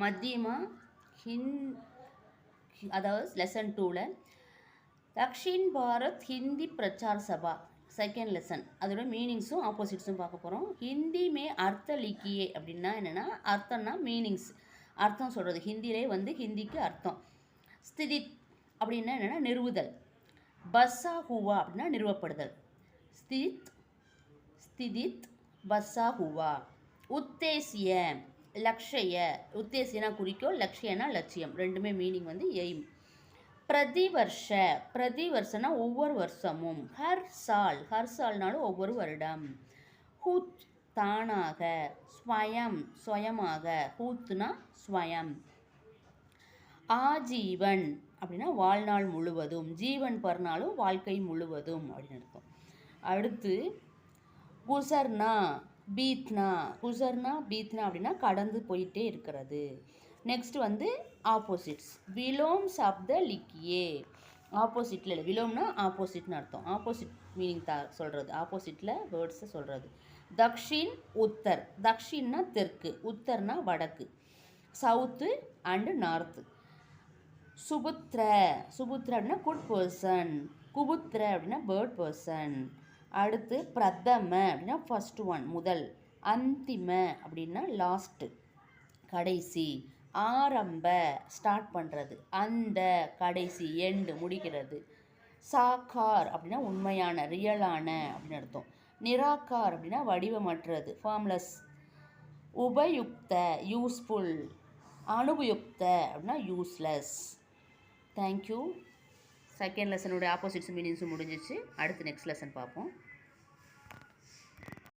மத்தியமா அதாவது லெசன் 2ல் தக்ஷின் பாரத் ஹிந்தி பிரச்சார் சபா second lesson அதோட மீனிங்ஸும் ஆப்போசிட்ஸும் பார்க்க போகிறோம். ஹிந்தி மே அர்த்த லிக்கியே அப்படின்னா என்னென்னா அர்த்தம்னா மீனிங்ஸ் அர்த்தம் சொல்கிறது. ஹிந்திலே ஹிந்திக்கு அர்த்தம். ஸ்திதித் அப்படின்னா என்னென்னா நிறுவுதல். பஸ்ஸா ஹுவா அப்படின்னா நிறுவப்படுதல். ஸ்திதித் பஸ்ஸா ஹுவா. உத்தேசிய லக்ஷய உத்தேசியனா குறிக்கோள், லக்ஷயனா லட்சியம். ரெண்டுமே மீனிங் எய்ம். பிரதிவர்ஷனா ஒவ்வொரு வருஷமும். ஹர் சால்னாலும் ஒவ்வொரு வருடம். ஹூத் தானாக. ஸ்வயமாக. ஹூத்னா ஸ்வயம். ஆஜீவன் அப்படின்னா வாழ்நாள் முழுவதும். ஜீவன் பர்னாலும் வாழ்க்கை முழுவதும் அப்படின்னு இருக்கும். அடுத்து குசர்னா பீத்னா அப்படின்னா கடந்து போயிட்டே இருக்கிறது. Next opposites. விலோம் சப்த லிக்கியே. ஆப்போசிட்டில் இல்லை, விலோம்னா ஆப்போசிட்னு அர்த்தம். ஆப்போசிட் மீனிங் சொல்கிறது, ஆப்போசிட்டில் வேர்ட்ஸை சொல்கிறது. தக்ஷின் உத்தர். தக்ஷின்னா தெற்கு, உத்தர்னா வடக்கு, சவுத்து அண்டு நார்த்து. சுபுத்ர அப்படின்னா குட் பர்சன். குபுத்ர அப்படின்னா பேர்ட் பர்சன். அடுத்து பிரதம அப்படின்னா ஃபர்ஸ்ட் ஒன், முதல். அந்திம அப்படின்னா லாஸ்ட்டு, கடைசி. ஆரம்ப ஸ்டார்ட் பண்ணுறது. அந்த கடைசி, எண்டு முடிக்கிறது. சாக்கார் அப்படின்னா உண்மையான, ரியலான அப்படின்னு அர்த்தம். நிராகார் அப்படின்னா வடிவமற்றது, ஃபார்ம்லெஸ். உபயுக்த யூஸ்ஃபுல். அனுபயுக்த அப்படின்னா யூஸ்லெஸ். தேங்க்யூ. செகண்ட் லெசனுடைய ஆப்போசிட்ஸ் மீனிங்ஸும் முடிஞ்சிச்சு. அடுத்து நெக்ஸ்ட் லெசன் பார்ப்போம்.